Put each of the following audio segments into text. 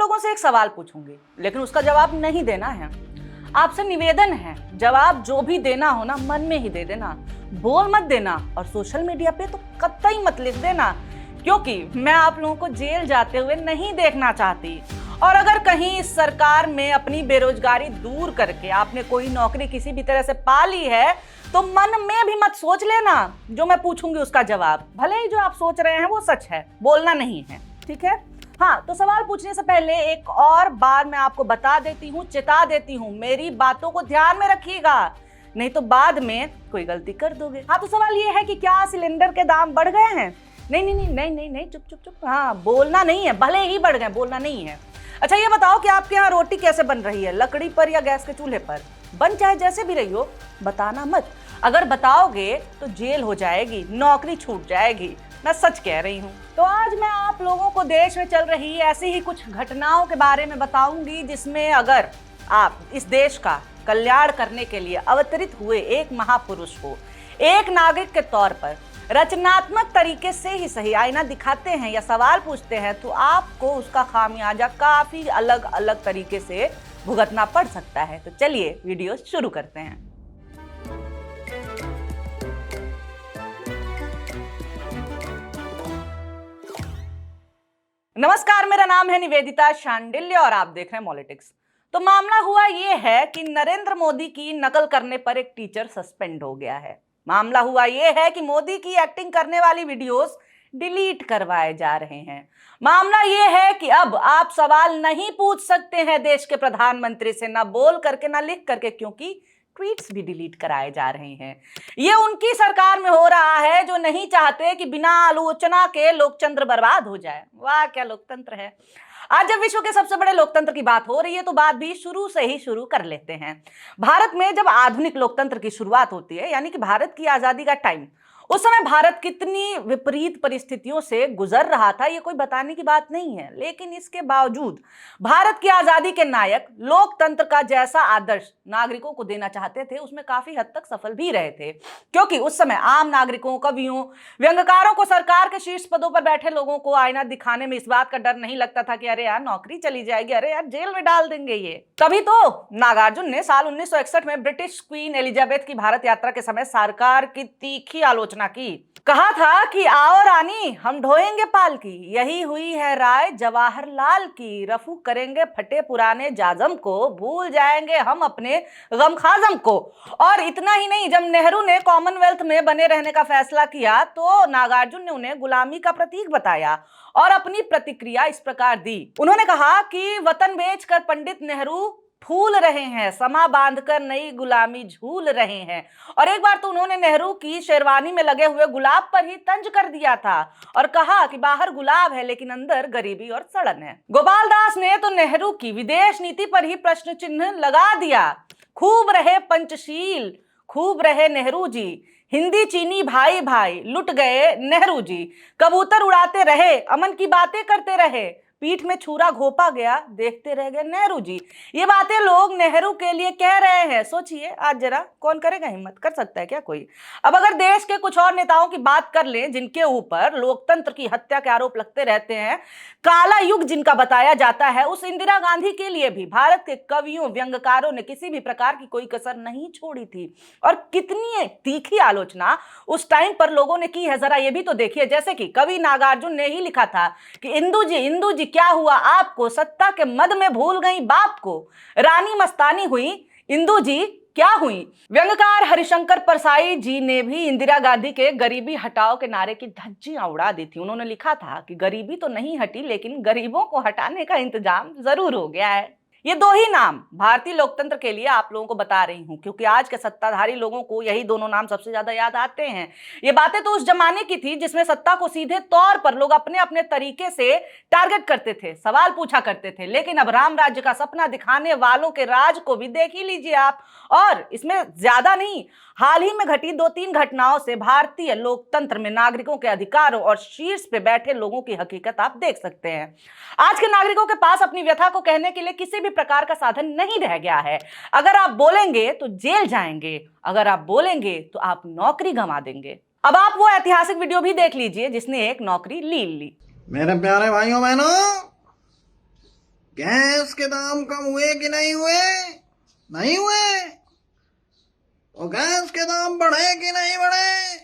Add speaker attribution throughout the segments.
Speaker 1: लोगों से एक सवाल पूछूंगी, लेकिन उसका जवाब नहीं देना है। आपसे निवेदन है, जवाब जो भी देना हो ना मन में ही दे देना, बोल मत देना, और सोशल मीडिया पे तो कतई मत लिख देना, क्योंकि मैं आप लोगों को जेल जाते हुए नहीं देखना चाहती। और अगर कहीं इस सरकार में अपनी बेरोजगारी दूर करके आपने कोई नौकरी किसी भी तरह से पा ली है, तो मन में भी मत सोच लेना जो मैं पूछूंगी उसका जवाब, भले ही जो आप सोच रहे हैं वो सच है, बोलना नहीं है, ठीक है। हाँ, तो सवाल पूछने से पहले एक और बार मैं आपको बता देती हूँ, चिता देती हूँ, मेरी बातों को ध्यान में रखिएगा, नहीं तो बाद में कोई गलती कर दोगे। हाँ, तो सवाल ये है कि क्या सिलेंडर के दाम बढ़ गए हैं? नहीं नहीं नहीं नहीं नहीं नहीं, चुप चुप चुप, हाँ बोलना नहीं है, भले ही बढ़ गए, बोलना नहीं है। अच्छा ये बताओ कि आपके यहाँ रोटी कैसे बन रही है, लकड़ी पर या गैस के चूल्हे पर? बन चाहे जैसे भी रही हो, बताना मत। अगर बताओगे तो जेल हो जाएगी, नौकरी छूट जाएगी, मैं सच कह रही हूँ। तो आज मैं आप लोगों को देश में चल रही ऐसी ही कुछ घटनाओं के बारे में बताऊंगी, जिसमें अगर आप इस देश का कल्याण करने के लिए अवतरित हुए एक महापुरुष को एक नागरिक के तौर पर रचनात्मक तरीके से ही सही आईना दिखाते हैं या सवाल पूछते हैं, तो आपको उसका खामियाजा काफी अलग अलग तरीके से भुगतना पड़ सकता है। तो चलिए वीडियो शुरू करते हैं। नमस्कार, मेरा नाम है निवेदिता शांडिल्य और आप देख रहे हैं पॉलिटिक्स। तो मामला हुआ ये है कि नरेंद्र मोदी की नकल करने पर एक टीचर सस्पेंड हो गया है। मामला हुआ ये है कि मोदी की एक्टिंग करने वाली वीडियोस डिलीट करवाए जा रहे हैं। मामला ये है कि अब आप सवाल नहीं पूछ सकते हैं देश के प्रधानमंत्री से, ना बोल करके ना लिख करके, क्योंकि ट्वीट्स भी डिलीट कराए जा रहे हैं। ये उनकी सरकार में हो रहा है जो नहीं चाहते कि बिना आलोचना के लोकतंत्र बर्बाद हो जाए। वाह क्या लोकतंत्र है। आज जब विश्व के सबसे बड़े लोकतंत्र की बात हो रही है, तो बात भी शुरू से ही शुरू कर लेते हैं। भारत में जब आधुनिक लोकतंत्र की शुरुआत होती है, यानी कि भारत की आजादी का टाइम, उस समय भारत कितनी विपरीत परिस्थितियों से गुजर रहा था, ये कोई बताने की बात नहीं है। लेकिन इसके बावजूद भारत की आजादी के नायक लोकतंत्र का जैसा आदर्श नागरिकों को देना चाहते थे, उसमें काफी हद तक सफल भी रहे थे, क्योंकि उस समय आम नागरिकों, कवियों, व्यंग्यकारों को, सरकार के शीर्ष पदों पर बैठे लोगों को आईना दिखाने में इस बात का डर नहीं लगता था कि अरे यार नौकरी चली जाएगी, अरे यार जेल में डाल देंगे ये। तभी तो नागार्जुन ने साल 1961 में ब्रिटिश क्वीन एलिजाबेथ की भारत यात्रा के समय सरकार की तीखी आलोचना की। कहा था कि आओ रानी हम ढोएंगे पालकी, यही हुई है राय जवाहरलाल की, रफू करेंगे फटे पुराने जाजम को, भूल जाएंगे हम अपने गम खाजम को। और इतना ही नहीं, जब नेहरू ने कॉमनवेल्थ में बने रहने का फैसला किया, तो नागार्जुन ने उन्हें गुलामी का प्रतीक बताया और अपनी प्रतिक्रिया इस प्रकार दी। उन्होंने कहा कि वतन बेचकर पंडित नेहरू फूल रहे हैं, समा बांधकर नई गुलामी झूल रहे हैं। और एक बार तो उन्होंने नेहरू की शेरवानी में लगे हुए गुलाब पर ही तंज कर दिया था और कहा कि बाहर गुलाब है लेकिन अंदर गरीबी और सड़न है। गोपाल दास ने तो नेहरू की विदेश नीति पर ही प्रश्न चिन्ह लगा दिया। खूब रहे पंचशील, खूब रहे नेहरू जी, हिंदी चीनी भाई भाई, लुट गए नेहरू जी, कबूतर उड़ाते रहे, अमन की बातें करते रहे, पीठ में छुरा घोपा गया, देखते रह गए नेहरू जी। ये बातें लोग नेहरू के लिए कह रहे हैं। सोचिए आज जरा, कौन करेगा, हिम्मत कर सकता है क्या कोई? अब अगर देश के कुछ और नेताओं की बात कर लें जिनके ऊपर लोकतंत्र की हत्या के आरोप लगते रहते हैं, काला युग जिनका बताया जाता है, उस इंदिरा गांधी के लिए भी भारत के कवियों, व्यंग्यकारों ने किसी भी प्रकार की कोई कसर नहीं छोड़ी थी। और कितनी तीखी आलोचना उस टाइम पर लोगों ने की है, जरा ये भी तो देखिए। जैसे कि कवि नागार्जुन ने ही लिखा था कि इंदू जी क्या हुआ आपको, सत्ता के मद में भूल गई बाप को, रानी मस्तानी हुई इंदू जी क्या हुई। व्यंग्यकार हरिशंकर परसाई जी ने भी इंदिरा गांधी के गरीबी हटाओ के नारे की धज्जियां उड़ा दी थी। उन्होंने लिखा था कि गरीबी तो नहीं हटी, लेकिन गरीबों को हटाने का इंतजाम जरूर हो गया है। ये दो ही नाम भारतीय लोकतंत्र के लिए आप लोगों को बता रही हूं, क्योंकि आज के सत्ताधारी लोगों को यही दोनों नाम सबसे ज्यादा याद आते हैं। ये बातें तो उस जमाने की थी जिसमें सत्ता को सीधे तौर पर लोग अपने अपने तरीके से टारगेट करते थे, सवाल पूछा करते थे। लेकिन अब राम राज्य का सपना दिखाने वालों के राज को भी देख ही लीजिए आप। और इसमें ज्यादा नहीं, हाल ही में घटी 2-3 घटनाओं से भारतीय लोकतंत्र में नागरिकों के अधिकारों और शीर्ष पे बैठे लोगों की हकीकत आप देख सकते हैं। आज के नागरिकों के पास अपनी व्यथा को कहने के लिए किसी भी प्रकार का साधन नहीं रह गया है। अगर आप बोलेंगे तो जेल जाएंगे, अगर आप बोलेंगे तो आप नौकरी गंवा देंगे। अब आप वो ऐतिहासिक वीडियो भी देख लीजिए जिसने एक नौकरी ली।
Speaker 2: मेरे प्यारे भाइयों बहनों, गैस के दाम कम हुए कि नहीं हुए? नहीं हुए। तो गैस के दाम बढ़े कि नहीं बढ़े?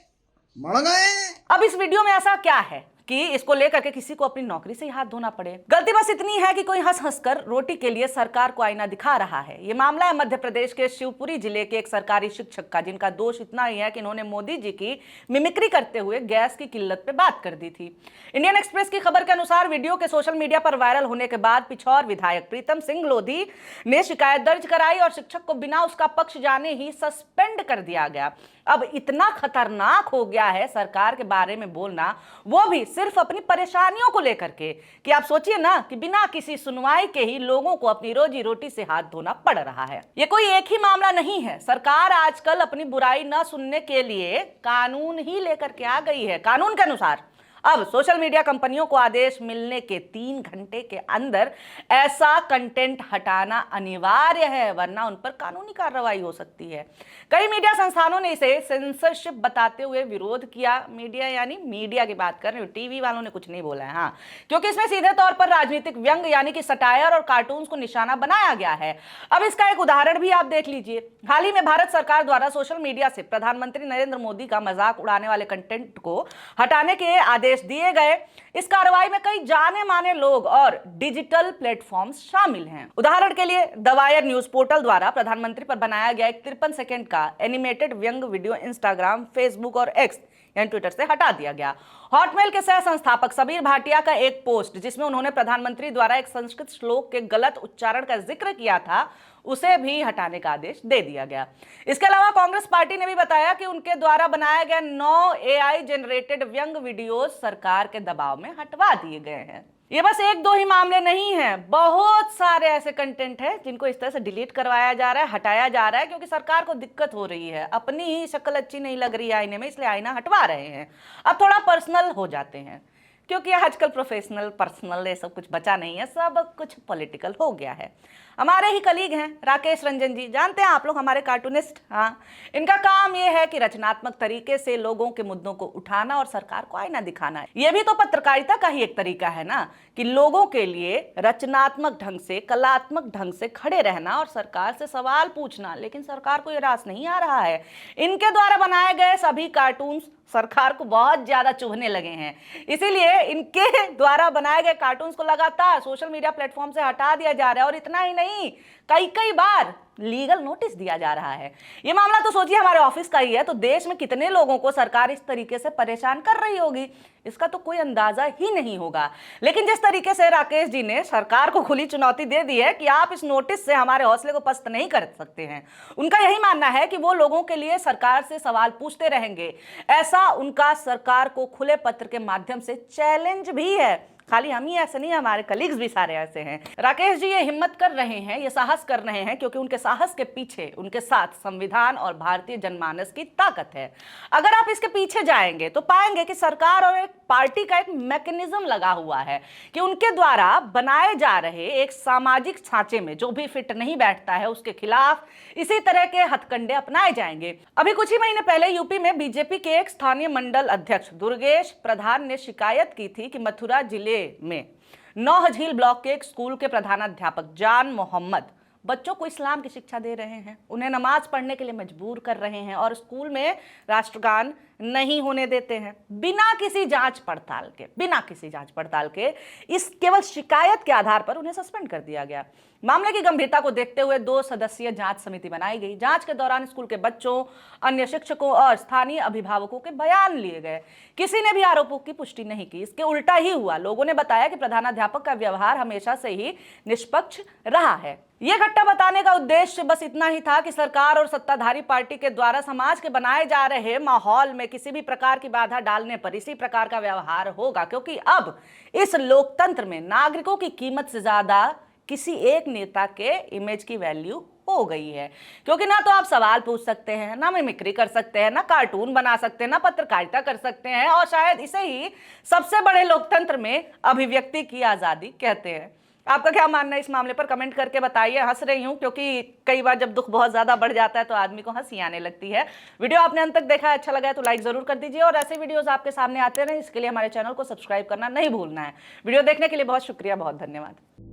Speaker 2: बढ़ गए।
Speaker 1: अब इस वीडियो में ऐसा क्या है कि इसको लेकर के किसी को अपनी नौकरी से ही हाथ धोना पड़े? गलती बस इतनी है कि कोई हंस हंस कर रोटी के लिए सरकार को आईना दिखा रहा है। ये मामला है मध्य प्रदेश के शिवपुरी जिले के एक सरकारी शिक्षक का, जिनका दोष इतना ही है कि इन्होंने मोदी जी की मिमिक्री करते हुए गैस की किल्लत पे बात कर दी थी। इंडियन एक्सप्रेस की खबर के अनुसार वीडियो के सोशल मीडिया पर वायरल होने के बाद पिछौर विधायक प्रीतम सिंह लोधी ने शिकायत दर्ज कराई और शिक्षक को बिना उसका पक्ष जाने ही सस्पेंड कर दिया गया। अब इतना खतरनाक हो गया है सरकार के बारे में बोलना, वो भी सिर्फ अपनी परेशानियों को लेकर के, कि आप सोचिए ना कि बिना किसी सुनवाई के ही लोगों को अपनी रोजी रोटी से हाथ धोना पड़ रहा है। ये कोई एक ही मामला नहीं है। सरकार आजकल अपनी बुराई न सुनने के लिए कानून ही लेकर के आ गई है। कानून के अनुसार अब सोशल मीडिया कंपनियों को आदेश मिलने के 3 घंटे के अंदर ऐसा कंटेंट हटाना अनिवार्य है, वरना उन पर कानूनी कार्रवाई हो सकती है। कई मीडिया संस्थानों ने इसे सेंसरशिप बताते हुए विरोध किया। मीडिया यानी मीडिया की बात कर रहे हो, टीवी वालों ने कुछ नहीं बोला है, हाँ, क्योंकि इसमें सीधे तौर पर राजनीतिक व्यंग यानी कि सटायर और कार्टून्स को निशाना बनाया गया है। अब इसका एक उदाहरण भी आप देख लीजिए। हाल ही में भारत सरकार द्वारा सोशल मीडिया से प्रधानमंत्री नरेंद्र मोदी का मजाक उड़ाने वाले कंटेंट को हटाने के आदेश दिए गए। इस कार्रवाई में कई जाने माने लोग और डिजिटल प्लेटफॉर्म्स शामिल हैं। उदाहरण के लिए द वायर न्यूज पोर्टल द्वारा प्रधानमंत्री पर बनाया गया एक 53 सेकंड का एनिमेटेड व्यंग वीडियो इंस्टाग्राम, फेसबुक और एक्स यानी ट्विटर से हटा दिया गया। हॉटमेल के सह संस्थापक सबीर भाटिया का एक पोस्ट जिसमें उन्होंने प्रधानमंत्री द्वारा एक संस्कृत श्लोक के गलत उच्चारण का जिक्र किया था, उसे भी हटाने का आदेश दे दिया गया। इसके अलावा कांग्रेस पार्टी ने भी बताया कि उनके द्वारा बनाया गया 9 AI जनरेटेड व्यंग वीडियोस सरकार के दबाव में हटवा दिए गए हैं। ये बस 1-2 ही मामले नहीं हैं, बहुत सारे ऐसे कंटेंट हैं जिनको इस तरह से डिलीट करवाया जा रहा है, हटाया जा रहा है, क्योंकि सरकार को दिक्कत हो रही है। अपनी ही शक्ल अच्छी नहीं लग रही है आईने में, इसलिए आईना हटवा रहे हैं। अब थोड़ा पर्सनल हो जाते हैं, क्योंकि आजकल प्रोफेशनल पर्सनल ये सब कुछ बचा नहीं है, सब कुछ पॉलिटिकल हो गया है। हमारे ही कलीग हैं राकेश रंजन जी, जानते हैं आप लोग, हमारे कार्टूनिस्ट। हाँ, इनका काम ये है कि रचनात्मक तरीके से लोगों के मुद्दों को उठाना और सरकार को आईना दिखाना है। ये भी तो पत्रकारिता का ही एक तरीका है ना, कि लोगों के लिए रचनात्मक ढंग से, कलात्मक ढंग से खड़े रहना और सरकार से सवाल पूछना। लेकिन सरकार को ये रास नहीं आ रहा है। इनके द्वारा बनाए गए सभी कार्टून्स सरकार को बहुत ज्यादा चुभने लगे हैं, इसीलिए इनके द्वारा बनाए गए कार्टून्स को लगातार सोशल मीडिया प्लेटफॉर्म से हटा दिया जा रहा है। और इतना ही नहीं, कई बार लीगल नोटिस दिया जा रहा है। ये मामला तो सोचिए हमारे ऑफिस का ही है, तो देश में कितने लोगों को सरकार इस तरीके से परेशान कर रही होगी, इसका तो कोई अंदाजा ही नहीं होगा। लेकिन जिस तरीके से राकेश जी ने सरकार को खुली चुनौती दे दी है कि आप इस नोटिस से हमारे हौसले को पस्त नहीं कर सकते हैं, उनका यही मानना है कि वो लोगों के लिए सरकार से सवाल पूछते रहेंगे। ऐसा उनका सरकार को खुले पत्र के माध्यम से चैलेंज भी है। खाली हम ही ऐसे नहीं, हमारे कलीग्स भी सारे ऐसे हैं। राकेश जी ये हिम्मत कर रहे हैं, ये साहस कर रहे हैं, क्योंकि उनके साहस के पीछे उनके साथ संविधान और भारतीय जनमानस की ताकत है। अगर आप इसके पीछे जाएंगे तो पाएंगे कि सरकार और एक पार्टी का एक मैकेनिज्म लगा हुआ है कि उनके द्वारा बनाए जा रहे एक सामाजिक ढांचे में जो भी फिट नहीं बैठता है उसके खिलाफ इसी तरह के हथकंडे अपनाए जाएंगे। अभी कुछ ही महीने पहले यूपी में बीजेपी के एक स्थानीय मंडल अध्यक्ष दुर्गेश प्रधान ने शिकायत की थी कि मथुरा जिले में नौहझील ब्लॉक के एक स्कूल के प्रधानाध्यापक जान मोहम्मद बच्चों को इस्लाम की शिक्षा दे रहे हैं, उन्हें नमाज पढ़ने के लिए मजबूर कर रहे हैं और स्कूल में राष्ट्रगान नहीं होने देते हैं, बिना किसी जांच पड़ताल के इस केवल शिकायत के आधार पर उन्हें सस्पेंड कर दिया गया। मामले की गंभीरता को देखते हुए 2 सदस्यीय जांच समिति बनाई गई। जांच के दौरान स्कूल के बच्चों, अन्य शिक्षकों और स्थानीय अभिभावकों के बयान लिए गए। किसी ने भी आरोपों की पुष्टि नहीं की, इसके उल्टा ही हुआ। लोगों ने बताया कि प्रधानाध्यापक का व्यवहार हमेशा से ही निष्पक्ष रहा है। यह घटना बताने का उद्देश्य बस इतना ही था कि सरकार और सत्ताधारी पार्टी के द्वारा समाज के बनाए जा रहे माहौल में किसी भी प्रकार की बाधा डालने पर इसी प्रकार का व्यवहार होगा, क्योंकि अब इस लोकतंत्र में नागरिकों की कीमत से ज्यादा किसी एक नेता के इमेज की वैल्यू हो गई है। क्योंकि ना तो आप सवाल पूछ सकते हैं, ना मिमिक्री कर सकते हैं, ना कार्टून बना सकते हैं, ना पत्रकारिता कर सकते हैं, और शायद इसे ही सबसे बड़े लोकतंत्र में अभिव्यक्ति की आजादी कहते हैं। आपका क्या मानना है इस मामले पर, कमेंट करके बताइए। हंस रही हूं क्योंकि कई बार जब दुख बहुत ज्यादा बढ़ जाता है तो आदमी को हंसी आने लगती है। वीडियो आपने अंत तक देखा, अच्छा लगा है तो लाइक जरूर कर दीजिए, और ऐसे वीडियोस आपके सामने आते रहे इसके लिए हमारे चैनल को सब्सक्राइब करना नहीं भूलना है। वीडियो देखने के लिए बहुत शुक्रिया, बहुत धन्यवाद।